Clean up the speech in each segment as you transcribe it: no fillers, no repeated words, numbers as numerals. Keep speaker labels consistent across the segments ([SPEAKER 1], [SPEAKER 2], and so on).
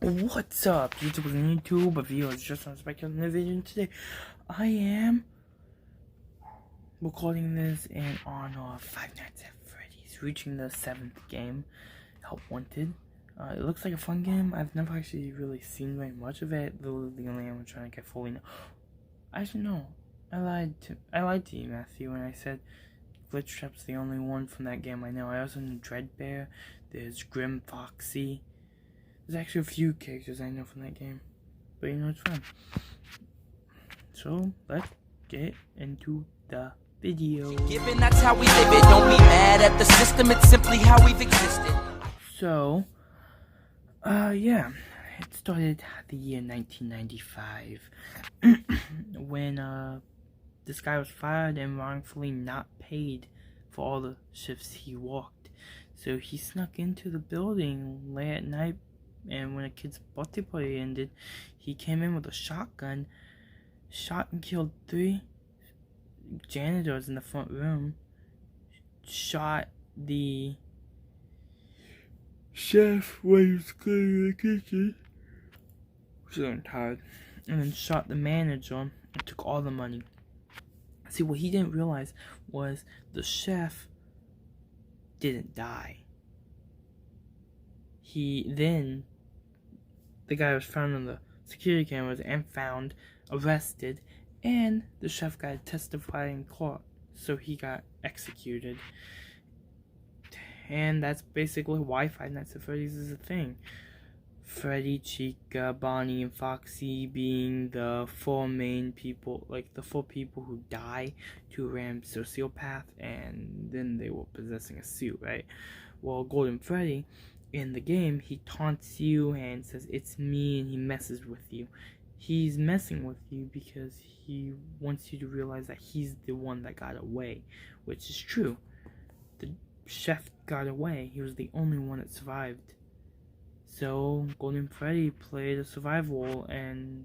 [SPEAKER 1] What's up, YouTube and YouTube viewers? Just on speculating the video today. I am recording this in honor of Five Nights at Freddy's reaching the 7th game, Help Wanted. It looks like a fun game. I've never actually really seen very much of it. Literally, the only I'm trying to get fully. Actually, no. I lied to you, Matthew, when I said Glitch Trap's the only one from that game I know. I also know Dreadbear. There's Grim Foxy. There's actually a few characters I know from that game, but you know, it's fun. So, let's get into the video.
[SPEAKER 2] Given that's how we live it, don't be mad at the system, it's simply how we've existed.
[SPEAKER 1] So, yeah, it started the year 1995, when, this guy was fired and wrongfully not paid for all the shifts he walked. So he snuck into the building late at night, and when a kid's birthday party ended, he came in with a shotgun, shot and killed 3 janitors in the front room, shot the chef when he was cleaning the kitchen, feeling tired, and then shot the manager and took all the money. See, what he didn't realize was the chef didn't die. The guy was found on the security cameras and found, arrested, and the chef got testified in court, so he got executed. And that's basically why Five Nights at Freddy's is a thing. Freddy, Chica, Bonnie, and Foxy being the 4 main people, like the 4 people who die to a random sociopath, and then they were possessing a suit, right? Well, Golden Freddy, in the game, he taunts you and says, "It's me," and he messes with you. He's messing with you because he wants you to realize that he's the one that got away, which is true. The chef got away. He was the only one that survived. So, Golden Freddy played a survival role, and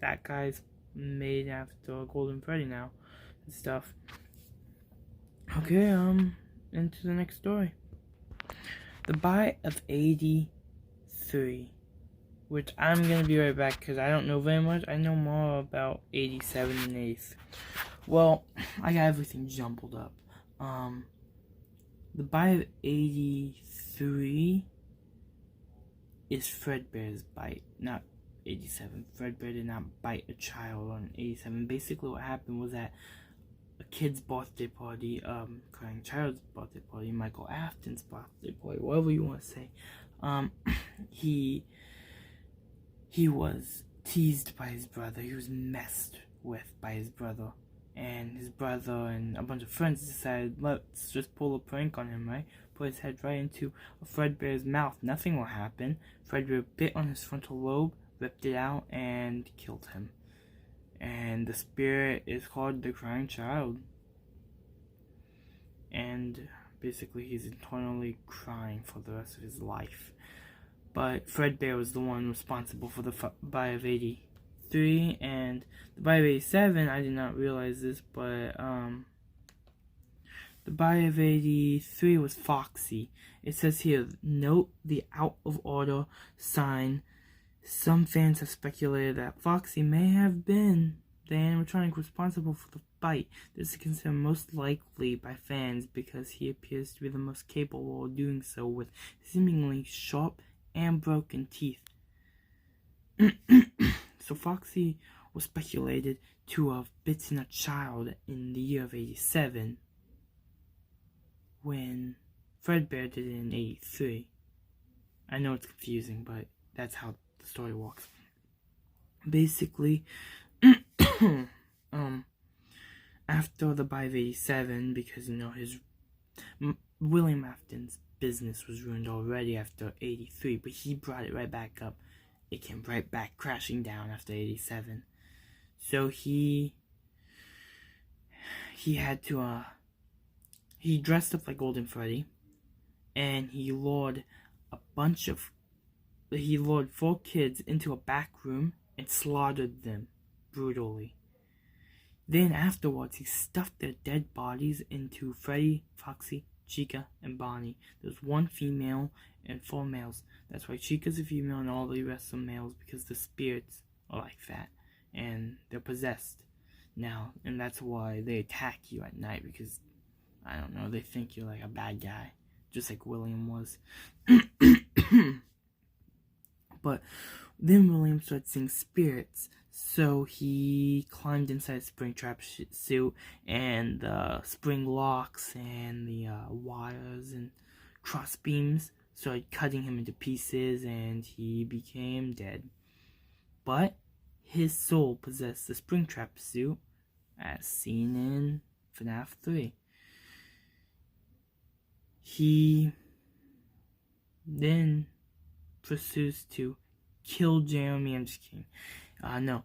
[SPEAKER 1] that guy's made after Golden Freddy now, and stuff. Okay, into the next story. The Buy of 83, which I'm gonna be right back, because I don't know very much. I know more about 87 and 83. Well, I got everything jumbled up. The Buy of 83 is Fredbear's bite, not 87. Fredbear did not bite a child on 87. Basically, what happened was that a kid's birthday party, crying child's birthday party, Michael Afton's birthday party, whatever you want to say, he was teased by his brother. He was messed with by his brother. And his brother and a bunch of friends decided, let's just pull a prank on him, right? Put his head right into a Fredbear's mouth. Nothing will happen. Fredbear bit on his frontal lobe, ripped it out, and killed him. And the spirit is called the Crying Child. And basically he's eternally crying for the rest of his life. But Fredbear was the one responsible for the Buy of 83, and the Buy of 87, I did not realize this, but the Buy of 83 was Foxy. It says here, note the out of order sign. Some fans have speculated that Foxy may have been the animatronic responsible for the bite. This is considered most likely by fans because he appears to be the most capable of doing so with seemingly sharp and broken teeth. So Foxy was speculated to have bitten a child in the year of 87, when Fredbear did it in 83. I know it's confusing, but that's how the story walks. Basically, after the Buy of 87, because, you know, William Afton's business was ruined already after 83, but he brought it right back up. It came right back crashing down after 87. So he had to, he dressed up like Golden Freddy, and he lured 4 kids into a back room and slaughtered them brutally. Then afterwards, he stuffed their dead bodies into Freddy, Foxy, Chica and Bonnie. There's one female and 4 males. That's why Chica's a female and all the rest are males, because the spirits are like that and they're possessed now, and that's why they attack you at night, because I don't know, they think you're like a bad guy, just like William was. But then William started seeing spirits, so he climbed inside a Springtrap suit, and the spring locks and the wires and cross beams started cutting him into pieces, and he became dead. But his soul possessed the Springtrap suit, as seen in FNAF 3. He then pursues to kill Jeremy. I'm just kidding. In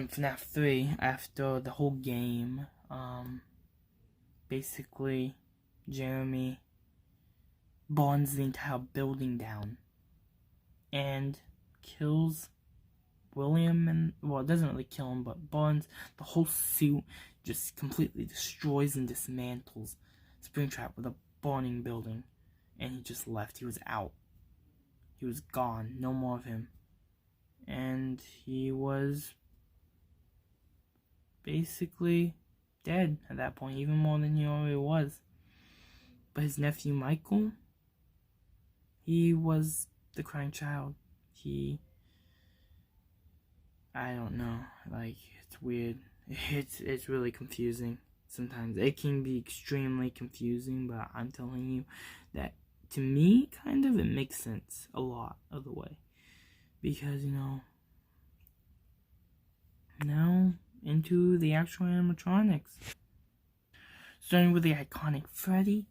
[SPEAKER 1] FNAF 3, after the whole game, basically, Jeremy burns the entire building down and kills William, and, well, it doesn't really kill him, but burns the whole suit, just completely destroys and dismantles Springtrap with a burning building, and he just left. He was out. He was gone. No more of him. And he was basically dead at that point, even more than he already was. But his nephew Michael, he was the crying child. I don't know, like, it's weird. It's really confusing sometimes. It can be extremely confusing, but I'm telling you that, to me, kind of, it makes sense a lot of the way. Because, now into the actual animatronics. Starting with the iconic Freddy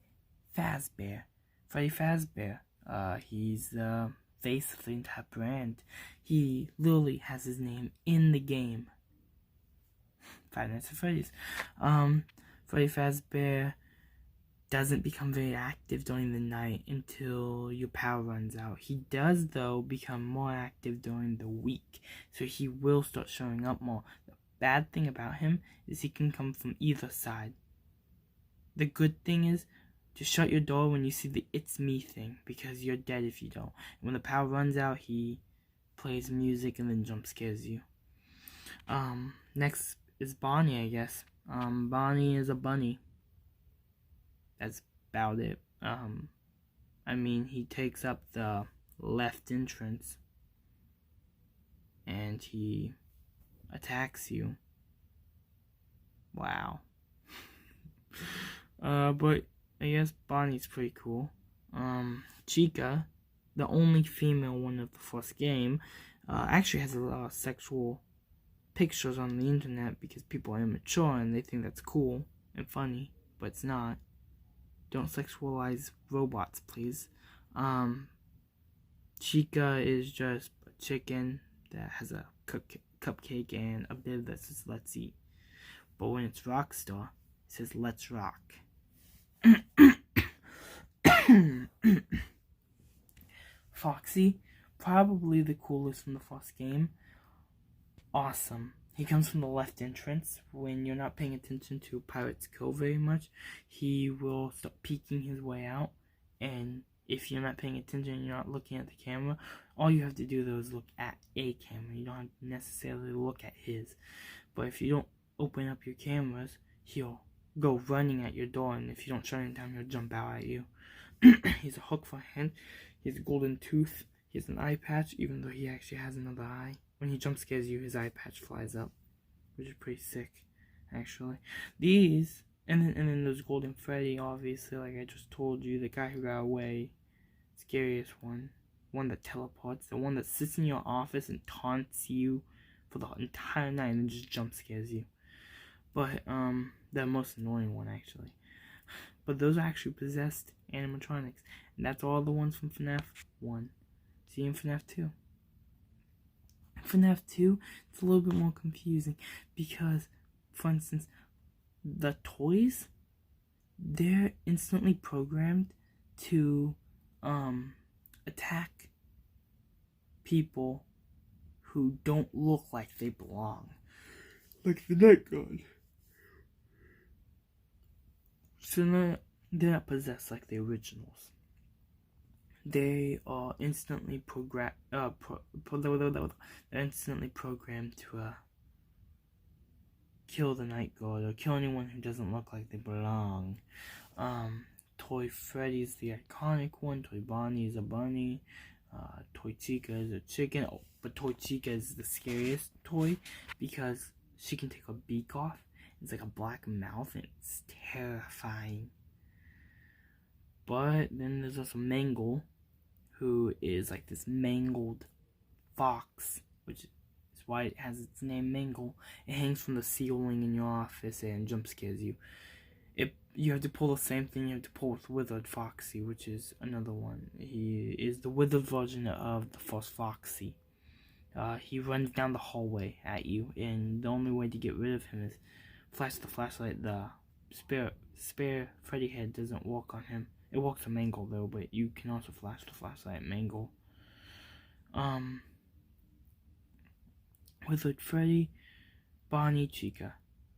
[SPEAKER 1] Fazbear. Freddy Fazbear, he's the face of the entire brand. He literally has his name in the game. Five Nights at Freddy's. Freddy Fazbear doesn't become very active during the night until your power runs out. He does, though, become more active during the week, so he will start showing up more. The bad thing about him is he can come from either side. The good thing is to shut your door when you see the "it's me" thing, because you're dead if you don't. And when the power runs out, he plays music and then jump scares you. Next is Bonnie, I guess. Bonnie is a bunny. That's about it. He takes up the left entrance and he attacks you. Wow. But I guess Bonnie's pretty cool. Chica, the only female one of the first game, actually has a lot of sexual pictures on the internet because people are immature and they think that's cool and funny, but it's not. Don't sexualize robots, please. Chica is just a chicken that has a cupcake and a bib that says "let's eat." But when it's Rockstar, it says "let's rock." Foxy, probably the coolest from the first game. Awesome. He comes from the left entrance. When you're not paying attention to Pirate's Cove very much, he will start peeking his way out. And if you're not paying attention and you're not looking at the camera, all you have to do, though, is look at a camera. You don't have to necessarily look at his. But if you don't open up your cameras, he'll go running at your door, and if you don't shut him down, he'll jump out at you. He's a hook for a hand. He has a golden tooth. He has an eye patch, even though he actually has another eye. When he jump scares you, his eye patch flies up, which is pretty sick, actually. These, and then there's Golden Freddy, obviously, like I just told you, the guy who got away, scariest one that teleports, the one that sits in your office and taunts you for the entire night and then just jump scares you. But the most annoying one, actually. But those are actually possessed animatronics, and that's all the ones from FNAF 1. See you in FNAF 2. FNAF 2, it's a little bit more confusing because, for instance, the toys, they're instantly programmed to attack people who don't look like they belong. Like the Night Guard. So they're not possessed like the originals. They are instantly they're instantly programmed to kill the night guard or kill anyone who doesn't look like they belong. Toy Freddy's the iconic one. Toy Bonnie is a bunny. Toy Chica is a chicken. Oh, but Toy Chica is the scariest toy because she can take her beak off. It's like a black mouth and it's terrifying. But then there's also Mangle, who is like this mangled fox, which is why it has its name Mangle. It hangs from the ceiling in your office and jump scares you. You have to pull the same thing you have to pull with Withered Foxy, which is another one. He is the withered version of the first Foxy. He runs down the hallway at you, and the only way to get rid of him is flash the flashlight. The spare Freddy head doesn't work on him. It works on Mangle though, but you can also flash the flashlight at Mangle. Withered Freddy, Bonnie, Chica.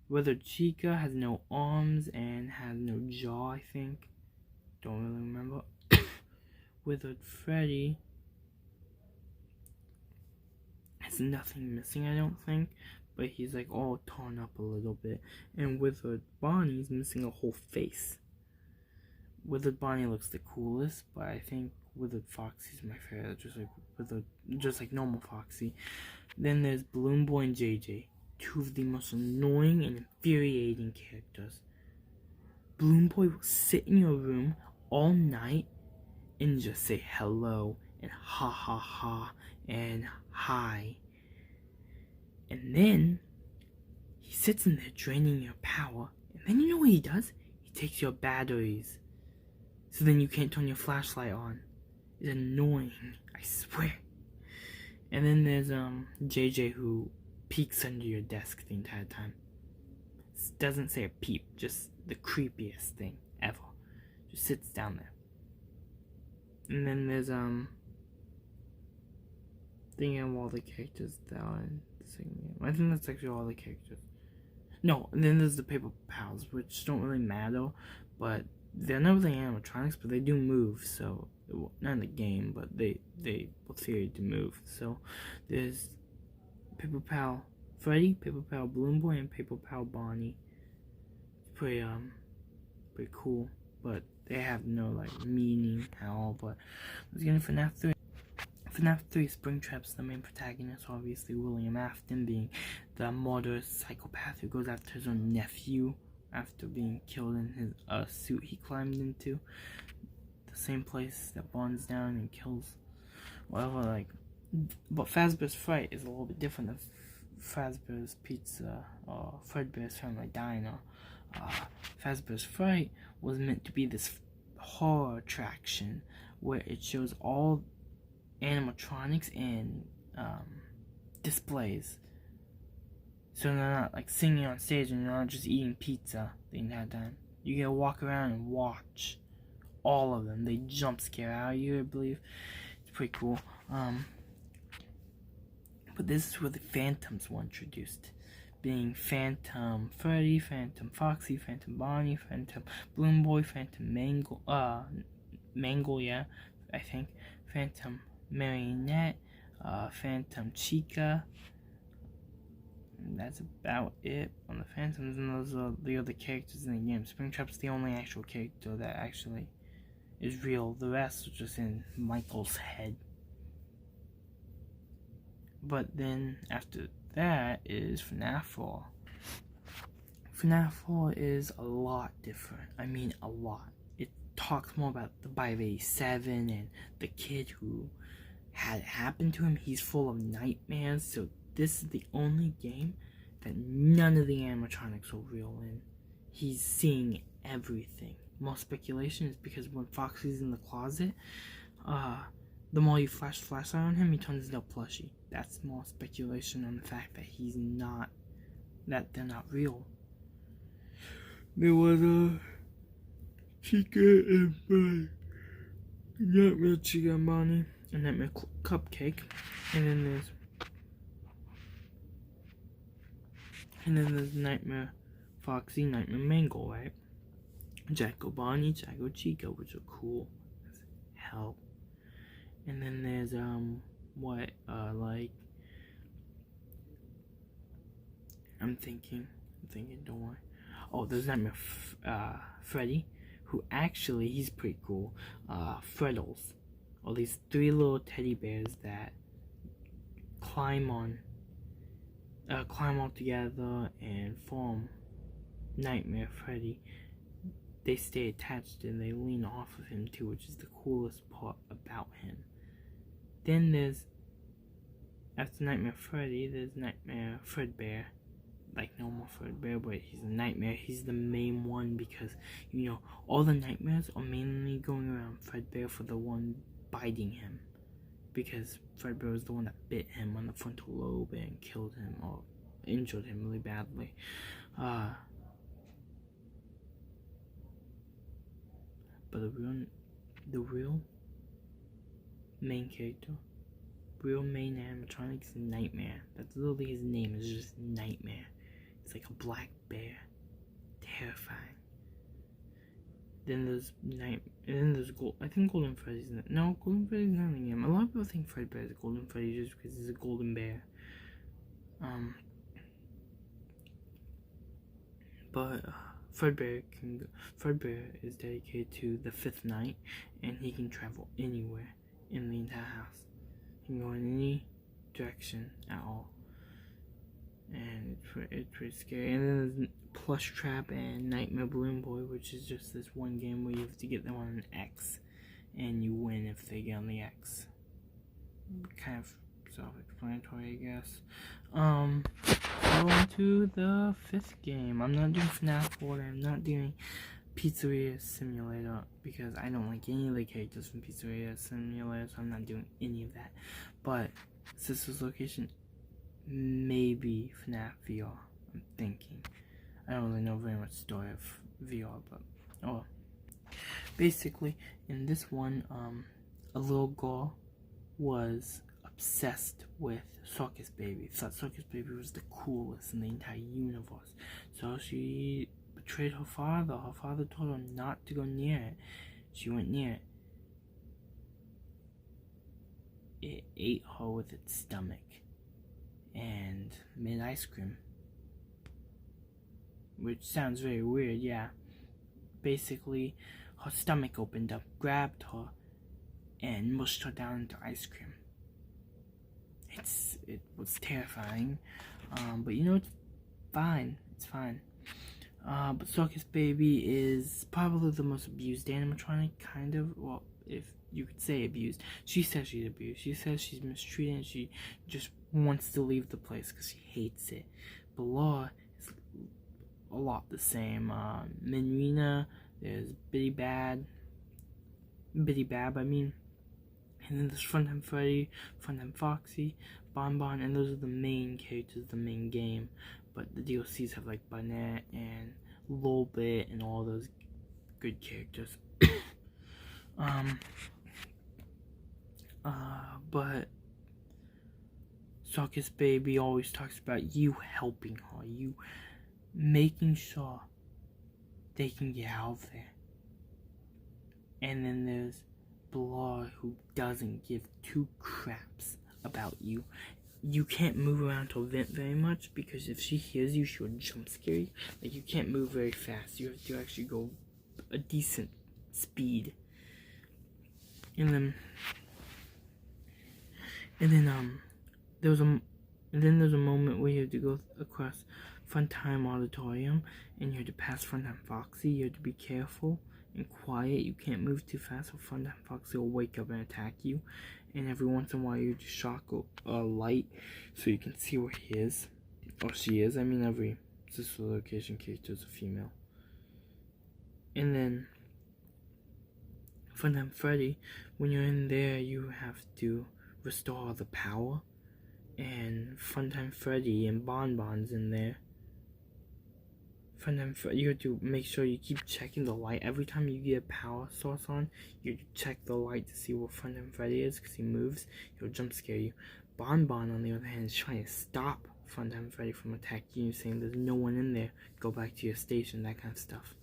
[SPEAKER 1] Withered Chica has no arms and has no jaw, I think. Don't really remember. Withered Freddy has nothing missing, I don't think. But he's like all torn up a little bit. And Withered Bonnie's missing a whole face. Withered Bonnie looks the coolest, but I think Withered Foxy's my favorite, just like normal Foxy. Then there's Balloon Boy and JJ, two of the most annoying and infuriating characters. Balloon Boy will sit in your room all night and just say hello and ha ha ha and hi. And then he sits in there draining your power, and then you know what he does? He takes your batteries. So then you can't turn your flashlight on. It's annoying, I swear. And then there's JJ, who peeks under your desk the entire time. It doesn't say a peep, just the creepiest thing ever. Just sits down there. And then there's thinking of all the characters that are in the second game. I think that's actually all the characters. No, and then there's the Paper Pals, which don't really matter, but they're not really animatronics, but they do move, so, not in the game, but they were theory to move. So, there's Paper Pal Freddy, Paper Pal Balloon Boy, and Paper Pal Bonnie. It's pretty cool, but they have no, like, meaning at all. But let's get into FNAF 3. FNAF 3, Springtrap's the main protagonist, obviously William Afton being the murderous psychopath who goes after his own nephew after being killed in his suit he climbed into. The same place that burns down and kills whatever, like. But Fazbear's Fright is a little bit different than Fazbear's Pizza or Fredbear's Family Diner. Fazbear's Fright was meant to be this horror attraction where it shows all animatronics and displays. So they're not like singing on stage and they're not just eating pizza the entire time. You get to walk around and watch all of them. They jump scare out of you, I believe. It's pretty cool. But this is where the Phantoms were introduced. Being Phantom Freddy, Phantom Foxy, Phantom Bonnie, Phantom Balloon Boy, Phantom Mangle, yeah, I think. Phantom Marionette, Phantom Chica. And that's about it on the Phantoms, and those are the other characters in the game. Springtrap's the only actual character that actually is real. The rest are just in Michael's head. But then after that is FNAF 4. FNAF 4 is a lot different. I mean a lot. It talks more about the Bite of 87 and the kid who had it happen to him. He's full of nightmares, so this is the only game that none of the animatronics are real in. He's seeing everything. More speculation is because when Foxy's in the closet, the more you flash flashlight on him, he turns into a plushie. That's more speculation on the fact that they're not real. There was a Chica and Bonnie, Nightmare Chica and Bonnie, a Nightmare Cupcake, and then there's Nightmare Foxy, Nightmare Mangle, right? Jacko Bonnie, Jacko Chica, which are cool as hell. And then there's I'm thinking, don't worry. Oh, there's Nightmare Freddy, who actually, he's pretty cool. Freddles, all these 3 little teddy bears that climb all together and form Nightmare Freddy. They stay attached and they lean off of him too, which is the coolest part about him. Then there's, after Nightmare Freddy, there's Nightmare Fredbear. Like normal Fredbear, but he's a nightmare. He's the main one because, you know, all the nightmares are mainly going around Fredbear for the one biting him. Because Fredbear was the one that bit him on the frontal lobe and killed him or injured him really badly. But the real main character, real main animatronic is Nightmare. That's literally his name, is just Nightmare. It's like a black bear. Terrifying. Then there's I think Golden Freddy's in it. No, Golden Freddy's not in the game. A lot of people think Fredbear is Golden Freddy just because he's a golden bear. But Fredbear is dedicated to the 5th night, and he can travel anywhere in the entire house. He can go in any direction at all, and it's pretty scary. And then there's Plush Trap and Nightmare Balloon Boy, which is just this one game where you have to get them on an X, and you win if they get on the X. Kind of self-explanatory, I guess. Going to the 5th game. I'm not doing FNAF 4. I'm not doing Pizzeria Simulator because I don't like any of the characters from Pizzeria Simulator, so I'm not doing any of that. But Sister's Location, maybe FNAF VR. I'm thinking. I don't really know very much story of VR, but oh. Basically, in this one, a little girl was obsessed with Circus Baby. Thought Circus Baby was the coolest in the entire universe. So she betrayed her father. Her father told her not to go near it. She went near it. It ate her with its stomach and made ice cream. Which sounds very weird, yeah. Basically, her stomach opened up, grabbed her, and mushed her down into ice cream. It was terrifying, but you know, it's fine. It's fine. But Circus Baby is probably the most abused animatronic, kind of. Well, if you could say abused. She says she's abused. She says she's mistreated and she just wants to leave the place because she hates it. But Law is a lot the same. Minrina, there's Bitty Bab, I mean. And then there's Funtime Freddy, Funtime Foxy, Bonbon, and those are the main characters of the main game. But the DLCs have like Barnett and Lolbit and all those good characters. But Circus Baby always talks about you helping her, you making sure they can get out of there. And then there's Blah, who doesn't give 2 craps about you. You can't move around to a vent very much because if she hears you, she'll jump scare you. Like, you can't move very fast. You have to actually go a decent speed. And then there's a moment where you have to go across Funtime Auditorium, and you have to pass Funtime Foxy. You have to be careful and quiet. You can't move too fast, or Funtime Foxy will wake up and attack you. And every once in a while, you just shock a light so you can see where he is, or she is. I mean, every Sister Location character is a female. And then Funtime Freddy, when you're in there, you have to restore all the power. And Funtime Freddy and Bonbon's in there. Funtime Freddy, you have to make sure you keep checking the light. Every time you get a power source on, you check the light to see where Funtime Freddy is, because he moves, he'll jump scare you. Bonbon, on the other hand, is trying to stop Funtime Freddy from attacking you, saying there's no one in there, go back to your station, that kind of stuff.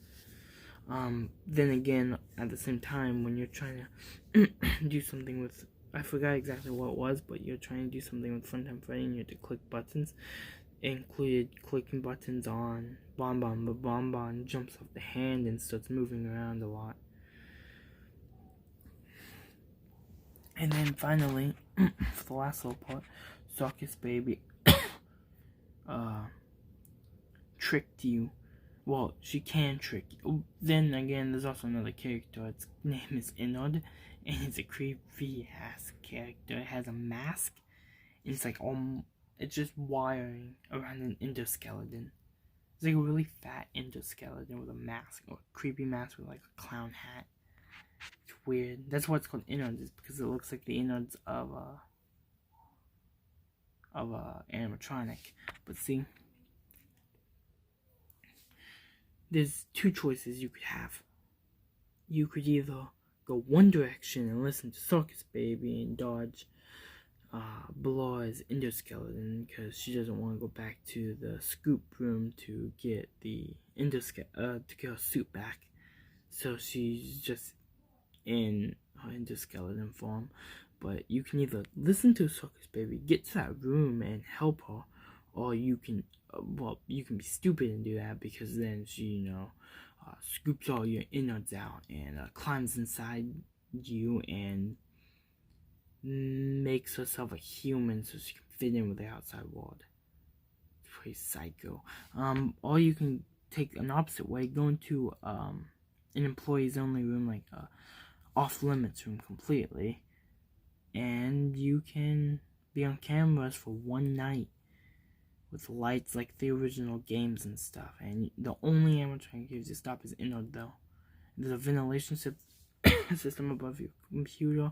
[SPEAKER 1] Then again, at the same time, when you're trying to do something with, I forgot exactly what it was, but you're trying to do something with Funtime Freddy and you have to click buttons. It included clicking buttons on Bonbon, but Bonbon jumps off the hand and starts moving around a lot. And then finally, for the last little part, Circus Baby tricked you. Well, she can trick you. Then again, there's also another character. Its name is Inod, and it's a creepy ass character. It has a mask, and it's like it's just wiring around an endoskeleton. It's like a really fat endoskeleton with a mask, or a creepy mask with like a clown hat. It's weird. That's why it's called Innards, is because it looks like the innards of a animatronic. But see, there's two choices you could have. You could either go one direction and listen to Circus Baby and dodge Blau's endoskeleton because she doesn't want to go back to the scoop room to get the to get her suit back. So she's just in her endoskeleton form. But you can either listen to Circus Baby, get to that room and help her, or you can you can be stupid and do that, because then she, scoops all your innards out and climbs inside you and makes herself a human so she can fit in with the outside world. It's pretty psycho. Or you can take an opposite way, go into an employees only room, like off limits room completely, and you can be on cameras for one night with lights like the original games and stuff. And the only animatronic gives you stop is Innard though. There's a ventilation system above your computer,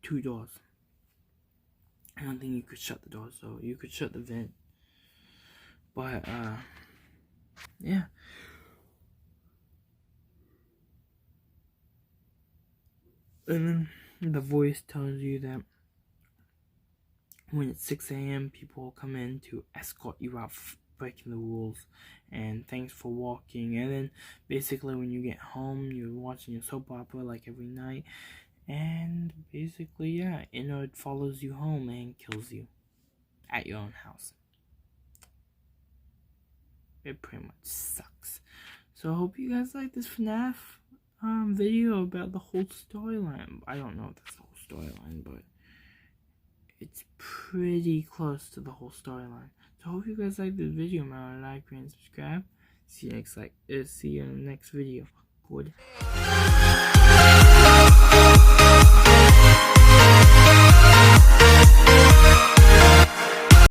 [SPEAKER 1] 2 doors. I don't think you could shut the doors though. You could shut the vent. But yeah. And then the voice tells you that when it's 6 a.m., people will come in to escort you out breaking the rules, and thanks for walking. And then basically when you get home, you're watching your soap opera like every night, and basically, yeah, Innard follows you home and kills you at your own house. It pretty much sucks. So I hope you guys like this FNAF video about the whole storyline. I don't know if that's the whole storyline, but it's pretty close to the whole storyline. So I hope you guys like this video. Remember to like, and subscribe. See you in the next video. Good.